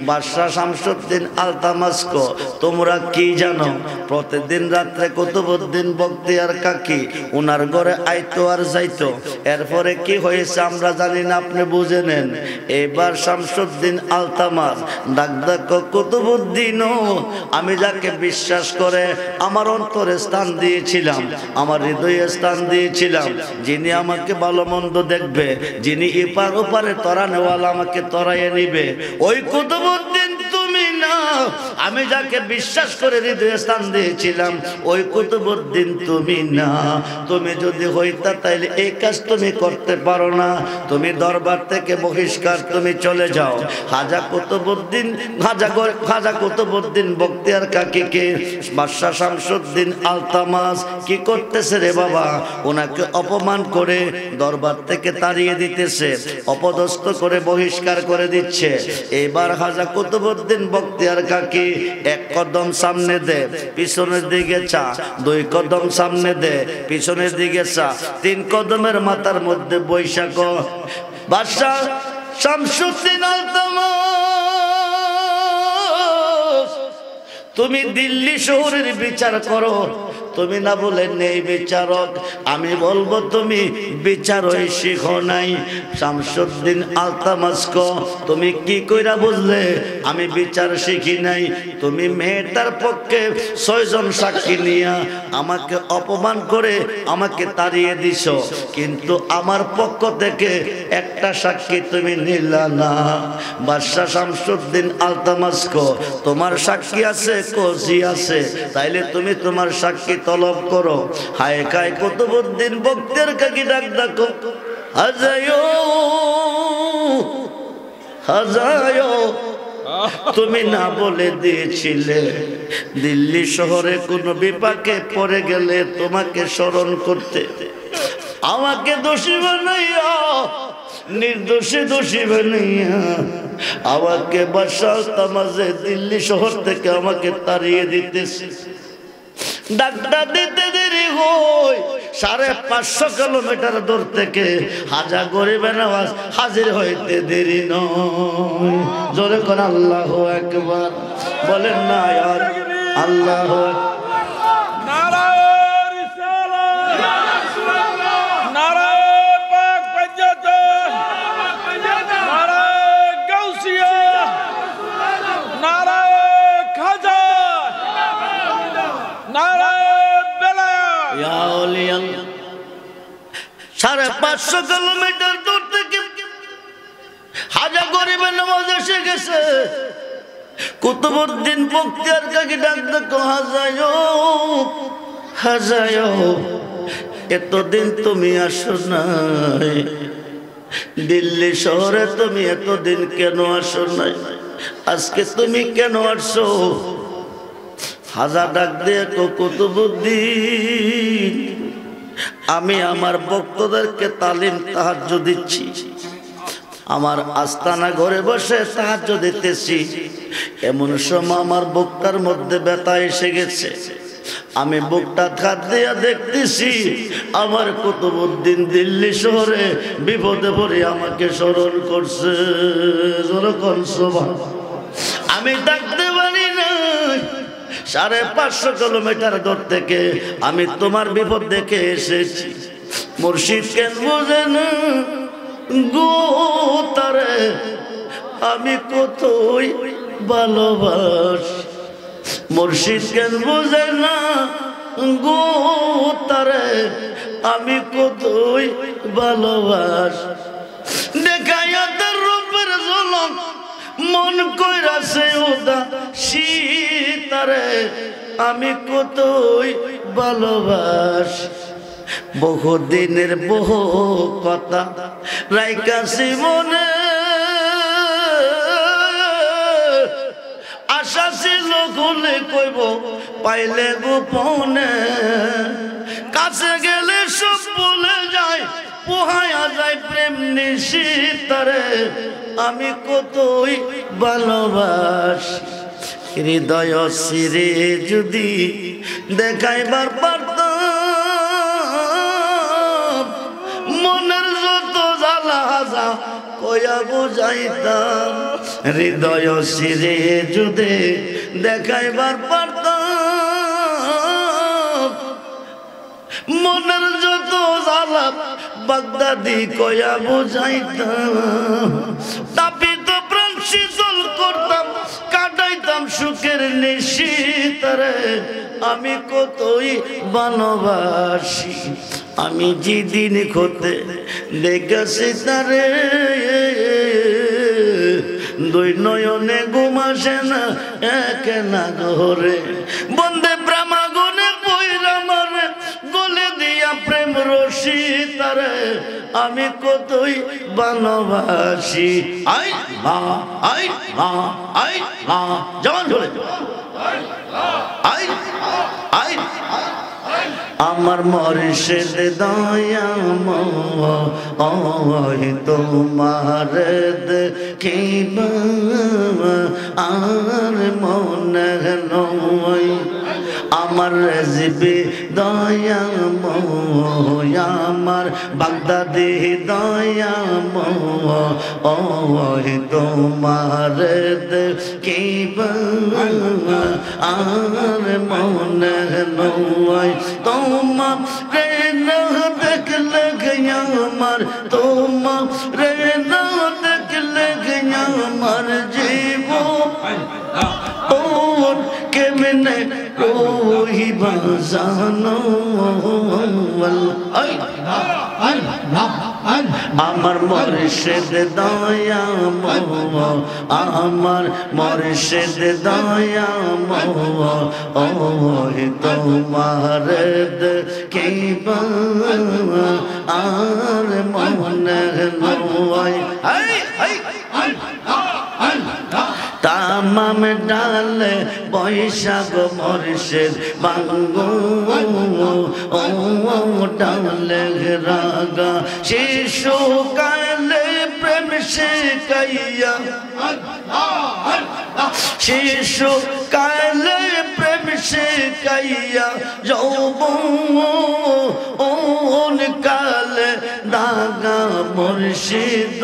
বাদশাহ শামসুদ্দিন আলতামাস কো তোমরা কি জানো? প্রতিদিন রাত্রে কুতুবউদ্দিন বখতিয়ার কাকি ওনার ঘরে আইতো আর যাইতো। এরপরে কি হয়েছে আমরা জানি না, আপনি বুঝে নেন। এবার শামসুদ্দিন আলতামাস ডাক ডাক কুতুবউদ্দিন, আমি যাকে বিশ্বাস করে আমার অন্তরে স্থান দিয়েছিলাম, আমার হৃদয়ে স্থান দিয়েছিলাম, যিনি আমাকে ভালো মন্দ দেখবে, যিনি এপার ওপারে তরানেওয়ালা আমাকে তরাইয়ে নিবে, ওই কুতুবউদ্দিন তুমি না। আমি যাকে বিশ্বাস করে হৃদয়ে স্থান দিয়েছিলাম, ওই কুতুবউদ্দিন তুমি না। তুমি যদি হইতা তাইলে এই কাজ তুমি করতে পারো না। তুমি দরবার থেকে বহিষ্কার, তুমি চলে যাও। খাজা কুতুবউদ্দিন বখতিয়ার কাকিকে বাদশাহ শামসুদ্দিন আলতামাস কি করতেছে রে বাবা? ওনাকে অপমান করে দরবার থেকে তাড়িয়ে দিতেছে, অপদস্থ করে বহিষ্কার করে দিচ্ছে। এবার খাজা কুতুবউদ্দিন বখতিয়ার কাকি 1 কদম সামনে দে, পিছনের দিকে চা, 2 কদম সামনে দে, পিছনের দিকে চা, 3 কদমের মাথার মধ্যে বৈশাখ। বাদশাহ শামসুদ্দিন আলতামাস, তুমি দিল্লি শহরের বিচার করো, তুমি না বলে নেই বিচারক, আমি বলবো তুমি বিচারই শিখো নাই। শামসুদ্দিন আলতামাস্ক, তুমি কি কইরা বুঝলে আমি বিচার শিখি নাই? তুমি মেয়েটার পক্ষে 6 জন সাক্ষী নিয়া আমাকে অপমান করে আমাকে তাড়িয়ে দিছ, কিন্তু আমার পক্ষ থেকে একটা সাক্ষী তুমি নিলা না। বাদশা শামসুদ্দিন আলতামাস্ক, তোমার সাক্ষী আছে, কোজি আছে, তাইলে তুমি তোমার সাক্ষী তলব করো। হায় কায় কুতুবউদ্দিন বখতিয়ার কাকি ডাক ডাকো, হাজায়ো হাজায়ো, তুমি না বলে দিয়েছিলে দিল্লি শহরে কোন বিপাকে পড়ে গেলে তোমাকে স্মরণ করতে। আমাকে দোষী বানাইয়া, নির্দোষী দোষী বানাইয়া আমাকে বাদশা আলতামাজে দিল্লি শহর থেকে আমাকে তাড়িয়ে দিতেছে। ডাক্তার দিতে দেরি হয়, 550 কিলোমিটার দূর থেকে হাজা গরিবে নওয়াজ হাজির হইতে দেরি নয়। জোরে করে আল্লাহু আকবার বলেন না আর আল্লাহু আকবার। সাড়ে 550 কিলোমিটার দূর থেকে হাজা গরিবে নওয়াজ এসে গেছে। কুতুবউদ্দিন বখতিয়ার কাকি ডাক ডাকো, হাজায়ো হাজায়ো, এতদিন তুমি আসো নাই দিল্লি শহরে, তুমি এতদিন কেন আসো নাই? আজকে তুমি কেন আসছো? হাজা ডাক দিয়ে কুতুবউদ্দিন, আমি আমার ভক্তদেরকে তালিম তাহাজ্জুদ দিচ্ছি, আমার আস্তানা ঘরে বসে তাহাজ্জুদ দিতেছি। এমন সময় আমার বুকটার মধ্যে ব্যথা এসে গেছে। আমি বুকটা খাত দিয়া দেখতেছি আমার কুতুবউদ্দিন দিল্লি শহরে বিপদে পড়ে আমাকে স্মরণ করছে। আমি ডাকতে পারি না, 550 কিলোমিটার দূর থেকে আমি তোমার বিপদ দেখে এসেছি। মুর্শিদ কেন বুঝে না গো তারে আমি কতই ভালোবাসি। মুর্শিদ কেন বুঝে না গো তারে আমি কতই ভালোবাসি। দেখাইয়া তার রূপের ঝলক মন কইরাছে উদাসী, তারে আমি কতই ভালোবাসি। বহুদিনের বহু কথা রাইখাছি মনে, আশা ছিল খুলে কইব পাইলে গোপনে। কাছে গেলে সব ভুলে যায়, পোহায়া যায় প্রেম নিশিত, তারে আমি কতই ভালোবাসি। হৃদয় সিরে যদি দেখাইবার পারতাম, মনের যত জ্বালা হাজা কইয়া বুঝাইতাম। হৃদয় সিরে যদি দেখাইবার পারতাম, মনের যত জ্বালা বাগদাদি কইয়া বুঝাইতাম। তাপিত প্রাণ শীতল করতাম, কাটাইতাম সুখের নিশি, তারে আমি কতই ভালোবাসি। আমি যেদিন হতে দেখেছি তারে, 2 নয়নে ঘুম আসে না, এক না ঘরে। বন্দে ব্রাহ্মণে পয়রা মারে, গলে দিয়া প্রেম রশি, তারে আমি কতই ভালোবাসি। আই মা আই মা আই মা, জবান ধরে আই আই। আমার মুর্শিদ দয়াময় তোমার দেখিবা আর মনে নয়, আমার রেজিবি দয়াময় আমার বাগদাদি দয়াময় তোমার দেখিবা আর মনে নয় তোমার রে না দেখলে আমার তোমার রে না দেখলে আমার জীবন ওর কেমনে রহিবা জানো আমার মুর্শিদ দয়াময় আমার মুর্শিদ দয়াময় তোমার দেখিবা আর মনে নয় তামাম ডালে বৈশাখ মুর্শিদ বাঙ্গো ও ডালে রাগা শিশু কালে প্রেম শিখাইয়া শিশু কালে প্রেম শিখাইয়া যৌবন কালে দাগা মুর্শিদ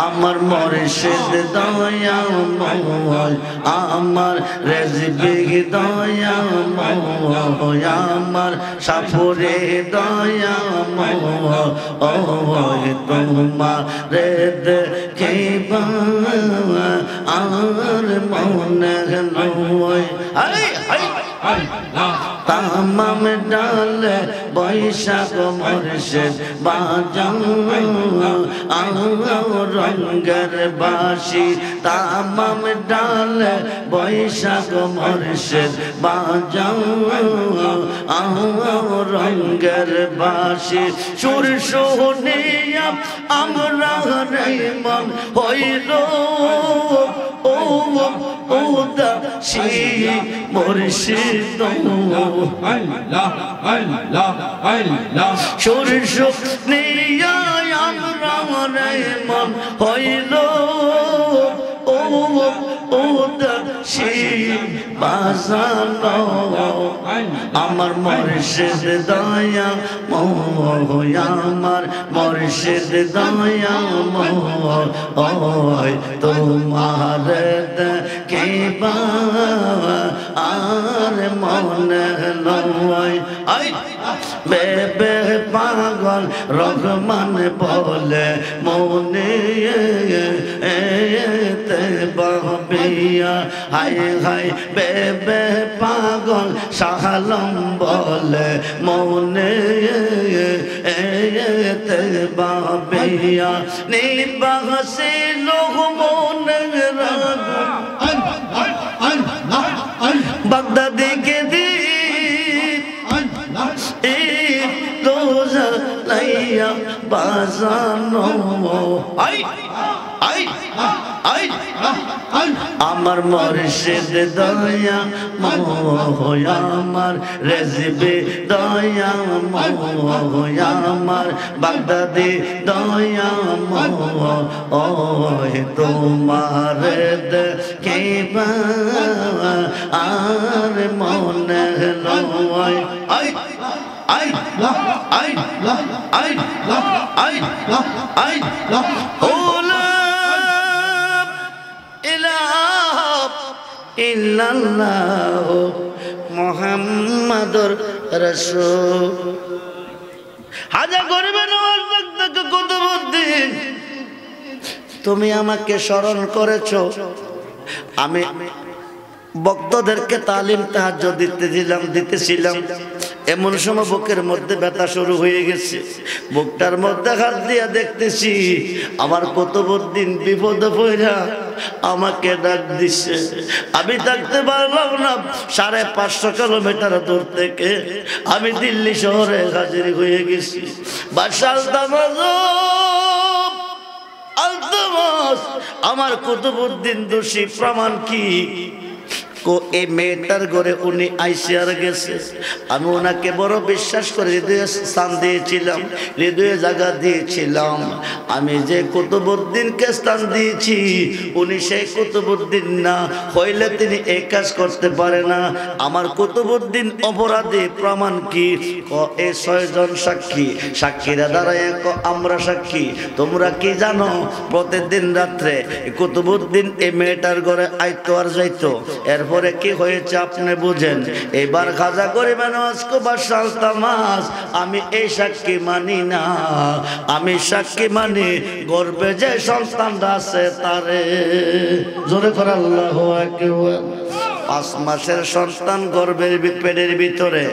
আমার মুর্শিদ দয়াময় আমার রেজবি দয়াময় আমার সাপুরে দয়াময় তোমার দেখিবা আর মনে নয় তামাম ডালে বৈশাখ মুর্শিদ বাজাও রঙ্গের বাসি তামাম ডালে বৈশাখ মুর্শিদ বাজাও রঙ্গের বাসি সুর শুনিয়া আমরা মন হইল উদাসী মুর্শিদ সুর শুনিয়া আমরা মন হইল উদাসী বাজানো আমার মুর্শিদ দয়াময় আমার মুর্শিদ দয়াময় তোমার দেখিবা আর মনে নয় বেবে পাগল রহমান বলে মনে বাবিয়া হায় হায় বেবে পাগল শাহালম বলে মনে বাবিয়া নিবাসী লোক মনে বাগদাদি কে দি রোজা লাইয়া বাজানো আমার মুর্শিদ দয়াময় আমার রেজবি দয়াময় আমার বাগদাদি দয়াময় তোমার দেখিবা আর মনে নয় ইল্লাল্লাহু মুহাম্মাদুর রাসূল হাজা গরিবে নওয়াজ তক কুতুবউদ্দিন তুমি আমাকে স্মরণ করেছো আমি ভক্তদেরকে তালিম তাহাজ্জুদ দিতেছিলাম এমন সময় বুকের মধ্যে ব্যথা শুরু হয়ে গেছে বুকটার মধ্যে হাত দিয়া দেখতেছি আমার কুতুবউদ্দিন বিপদে পড়া আমাকে ডাক দিছে আমি থাকতে পারলাম না 550 কিলোমিটার দূর থেকে আমি দিল্লি শহরে হাজির হয়ে গেছি বাদশাহ আলতামাস আমার কুতুবউদ্দিন দোষী প্রমাণ কি এই মেয়েটার ঘরে উনি আইসিয়ার গেছে, আমি ওনাকে বড় বিশ্বাস করে হৃদয়ে স্থান দিয়েছিলাম, হৃদয়ে জায়গা দিয়েছিলাম। আমি যে কুতুবউদ্দিনকে স্থান দিয়েছি উনি সেই কুতুবউদ্দিন না হইলে তিনি এই কাজ করতে পারে না। আমার কুতুবউদ্দিন অপরাধী, প্রমাণ কি? এই 6 জন সাক্ষী, সাক্ষীরা দাঁড়ায় আমরা সাক্ষী। তোমরা কি জানো প্রতিদিন রাত্রে কুতুবউদ্দিন এই মেয়েটার ঘরে আইতো আর যাইতো। এরপরে কি হয়েছে আপনি বুঝেন। এবার খাজা গরিব নওয়াজ কুবার সালতামাস, আমি এই সাক্ষী মানি না, আমি সাক্ষী মানি গর্বে যে সন্তানরা আছে তারে। জোরে করে আল্লাহু আকবার। 5 মাসের সন্তান গর্ভের পেটের ভিতরে।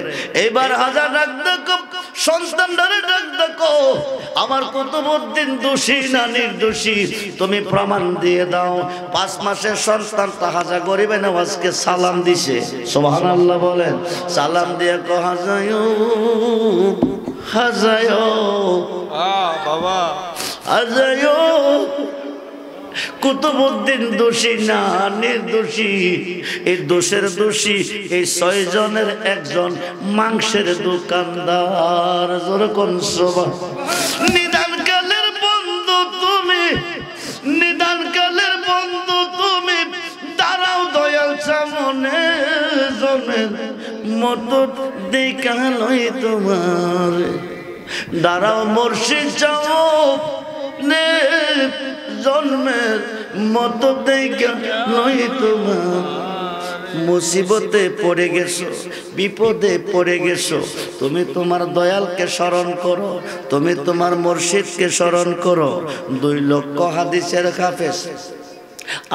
এবার হাজার ডাক দেখো, সন্তানটারে ডাক দেখো, আমার কুতুবউদ্দিন দোষী না নির্দোষী তুমি প্রমাণ দিয়ে দাও। 5 মাসের সন্তানটা হাজা গরিবে নওয়াজকে সালাম দিছে, সুবহানাল্লাহ বলেন। সালাম দিয়ে কো হাজায়ো হাজায়ো বাবা হাজায়ো, কুতুবউদ্দিন দোষী না নির্দোষী। এই দোষের দোষী এই 6 জনের একজন মাংসের দোকানদার। যেরকম নিদানকালের বন্ধু তুমি, নিদানকালের বন্ধু তুমি, দাঁড়াও দয়াল সামনে জনের মতো দেখালই তোমার, দাঁড়াও মুর্শিদ চাও নে জন্মের মতো দেখা নই তোমার। মুসিবতে পড়ে গেছো, বিপদে পড়ে গেছো, তুমি তোমার দয়ালকে স্মরণ করো, তুমি তোমার মুর্শিদকে স্মরণ করো। 2 লক্ষ হাদিসের হাফেজ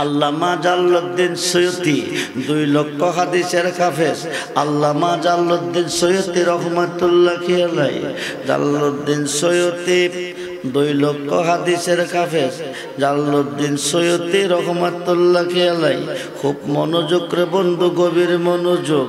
আল্লামা জালালউদ্দিন সৈয়দী, 2 লক্ষ হাদিসের হাফেজ আল্লামা জালালউদ্দিন সৈয়দী রহমাতুল্লাহি আলাইহি। জালালউদ্দিন সৈয়দী 2 লক্ষ হাদিসের হাফেজ জালালউদ্দিন সৈয়দী রহমাতুল্লাহি আলাইহি। খুব মনোযোগ রে বন্ধু, গভীর মনোযোগ।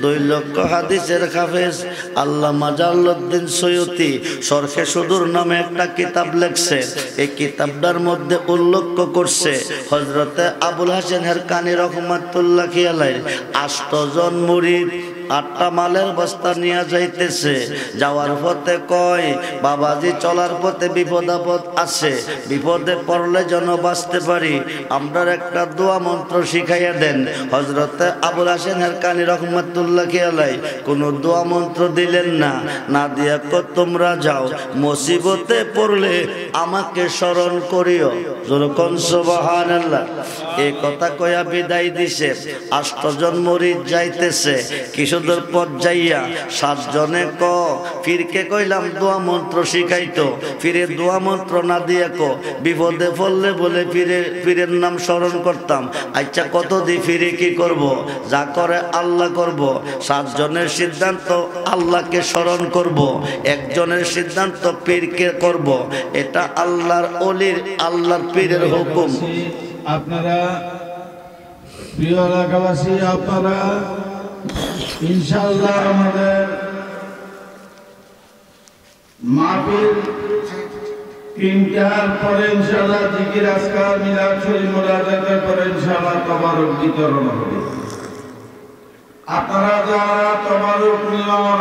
2 লক্ষ হাদিসের হাফেজ আল্লামা জালালউদ্দিন সৈয়দী শরহে সুদূর নামে একটা কিতাব লিখছে। এই কিতাবটার মধ্যে উল্লেখ করছে হযরতে আবুল হাসান হারকানি রহমাতুল্লাহি আলাইহি 8 জন মুরিদ 8টা মালের বস্তা নিয়ে যাইতেছে। যাওয়ার পথে কয়, বাবাজি চলার পথে বিপদ আপদ আছে, বিপদে পড়লে যেন বাঁচতে পারি, আমরা একটা দোয়া মন্ত্র শিখাইয়া দেন। হযরতে আবুল হাসান হারকানি রহমাতুল্লাহি আলাইহি কোনো দোয়া মন্ত্র দিলেন না, না দিয়া তোমরা যাও, মুসিবতে পড়লে আমাকে স্মরণ করিও। যেরকম সুবহানাল্লাহ। এই কথা কয়া বিদায় দিছে। 8 জন মুরিদ যাইতেছে। কিছুদূর পথ যাইয়া 7 জনে ফিরকে কইলাম দোয়া মন্ত্র শিখাইতো, ফিরে দোয়া মন্ত্র না দিয়ে বিপদে পড়লে বলে ফিরের নাম স্মরণ করতাম। আচ্ছা কত দি ফিরে কি করব? যা করে আল্লাহ করব। 7 জনের সিদ্ধান্ত আল্লাহকে স্মরণ করব, 1 জনের সিদ্ধান্ত পীরকে করব। এটা আল্লাহর ওলির, আল্লাহর পীরের হুকুম। আপনারা প্রিয় এলাকাবাসী, আপনারা ইনশাআল্লাহ আমাদের মাহফিল 3টার পরে ইনশাআল্লাহ জিকির আজকার মিলাদ শরীফ মোনাজাতের পরে ইনশাআল্লাহ তবারক বিতরণ হবে। আপনারা যারা তবারক নেওয়ার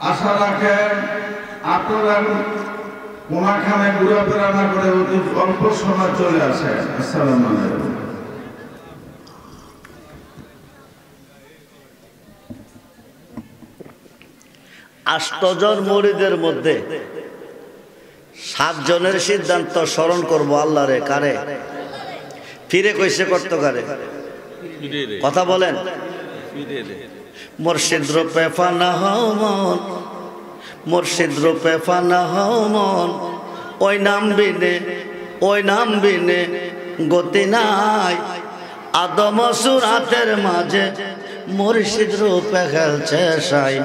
আশা রাখেন, আপনারা কোনাখানে ঘোরাফেরা না করে অতি অল্প সময় চলে আসেন। আসসালামু আলাইকুম। 8 জন মুরিদের মধ্যে 7 জনের সিদ্ধান্ত স্মরণ করব আল্লাহরে। কারে? ফিরে কইছে করত কারে? কথা বলেন। মুর্শিদ রূপে ফানা হও মন, মুর্শিদ রূপে ফানা হও মন, ওই নাম বিনে, ওই নাম বিনে গতি নাই। আদম সুরাতের মাঝে মুর্শিদ রূপে খেলছে সাই,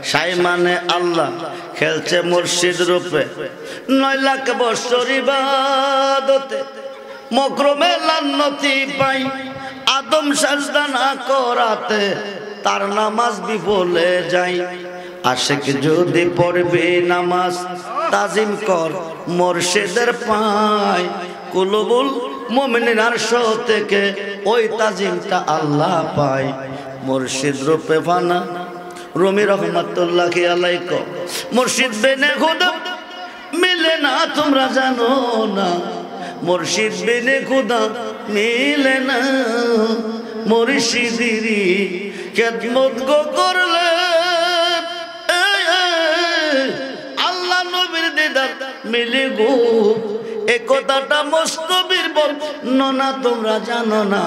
সাই মানে আল্লাহ, খেলছে মুর্শিদ রূপে। 9 লাখ বছর ইবাদতে মকরমে লান্নতি পাই, আদম সাজদা না করাতে তার নামাজ বিফলে যাই। আশিক যদি পড়বে নামাজ তাজিম কর মুর্শিদের পায়, কুলুবুল মুমিনের আরশ থেকে ওই তাজিমটা আল্লাহ পায় মুর্শিদ রূপে ফানা রুমি রহমাতুল্লাহ আলাইহি মুর্শিদ বিনে খুদা মিলে না তোমরা জানো না মুর্শিদ বিনে খুদা মিলে না মুর্শিদিরি খেদমত গো করলে আল্লাহ নবীর দিদার মিলে গো এই কথাটা মুস্তাবির বল না তোমরা জানো না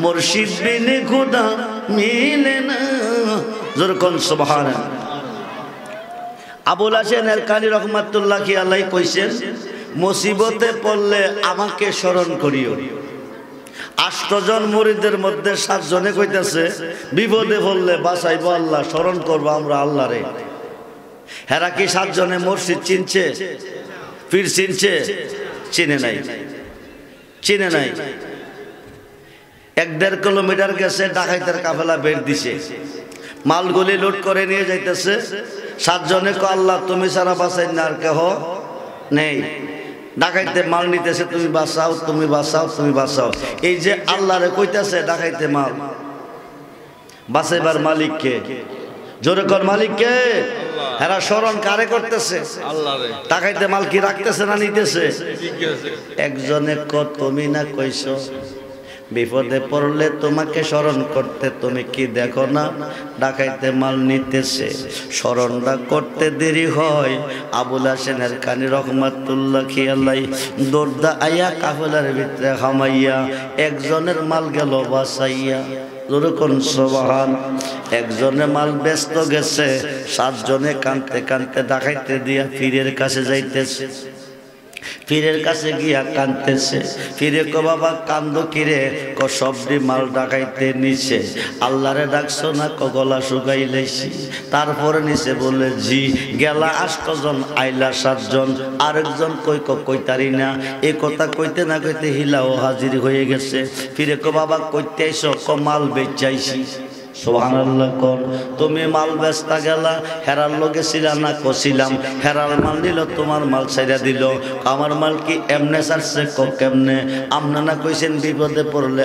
মুর্শিদ বিনে খুদা মিলে না যখন সুবহানাল্লাহ আবুল হাসেন এরকানি রহমাতুল্লাহ আলাইহি কইছেন মুসিবতে পড়লে আমাকে স্মরণ করিও 8 জন মুরিদের মধ্যে 7 জনে কইতাছে বিপদে পড়লে বাঁচাইবো আল্লাহ স্মরণ করবো আমরা আল্লাহরে হেরা কি 7 জনে মুর্শিদ চিনছে পীর চিনছে চিনে নাই 1.5 কিলোমিটার গেছে ডাকাইতের কাফেলা বের দিছে মালগুলি লুট করে নিয়ে যাইতেছে 7 জনে কো আল্লাহ তুমি ছাড়া বাঁচাই না আর কেহ নেই ডাকাইতে মাল নিতেছে তুমি বাঁচাও তুমি বাঁচাও তুমি বাঁচাও এই যে আল্লাহরে কইতাছে ডাকাইতে মাল বাঁচাইবার মালিক কে জোরে কর মালিক কে এরা স্মরণ কারে করতেছে আল্লাহরে ডাকাইতে মাল কি রাখতেছে না নিতেছে একজনে কো তুমি না কইছো বিপদে পড়লে তোমাকে স্মরণ করতে তুমি কি দেখো না ডাকাইতে মাল নিতেছে স্মরণটা করতে দেরি হয় আবুল হাসেন এরকানি রহমাতুল্লাহ আলাইহি দৌড়দা আয়া কাফেলার ভিতরে হামাইয়া একজনের মাল গেল বাঁচাইয়া যখন সুবহান একজনের মাল ব্যস্ত গেছে 7 জনে কানতে কানতে ডাকাইতে দিয়া পীরের কাছে যাইতেছে পীরের কাছে গিয়া কাঁদতেছে পীরে কো বাবা কান্দো কিরে ক সবদি মাল ডাকাইতে নিছে আল্লাহরে ডাকছো না ক গলা শুকাই লাইছি তারপরে নিছে বলে জি গেলা 8 জন আইলা 7 জন আরেকজন কই কইতারি না এই কথা কইতে না কইতে হিলাও হাজির হয়ে গেছে পীরে কো বাবা কইতে আইছো ক মাল বেচাইছি সুবহানাল্লাহ কোন তুমি মাল বেচতা গেলা হেরার লগে ছিলা না কছিলাম হেরার মাল নিল তোমার মাল ছাইরা দিল আমার মাল কি এমনে ছাড়ছে ক কেমনে আপনারা কইছেন বিপদে পড়লে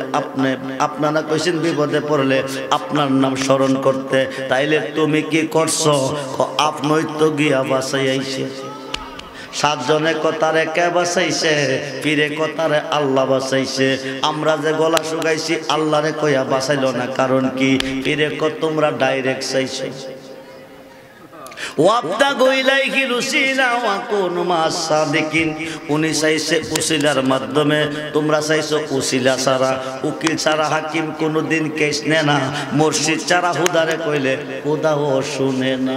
আপনারা কইছেন বিপদে পড়লে আপনার নাম স্মরণ করতে তাইলে তুমি কি করছো আপনই তো গিয়া বাঁচাই আইছে 7 জনে কথারে কে বাঁচাইছে পীরে কথারে আল্লাহ বাঁচাইছে আমরা যে গলা শুকাইছি আল্লাহরে কইয়া বাঁচাইলো না কারণ কি পীরে ক তোমরা ডাইরেক্ট চাইছো ওয়াবতাগু ইলাইহি রুসিলা ওয়া কুনু মাস সাদিকিন উনি চাইছে উসিলার মাধ্যমে তোমরা চাইছো উসিলা ছাড়া উকিল ছাড়া হাকিম কোনোদিন কেস নেয় না মুর্শিদ ছাড়া হুদারে কইলে হুদাও শুনে না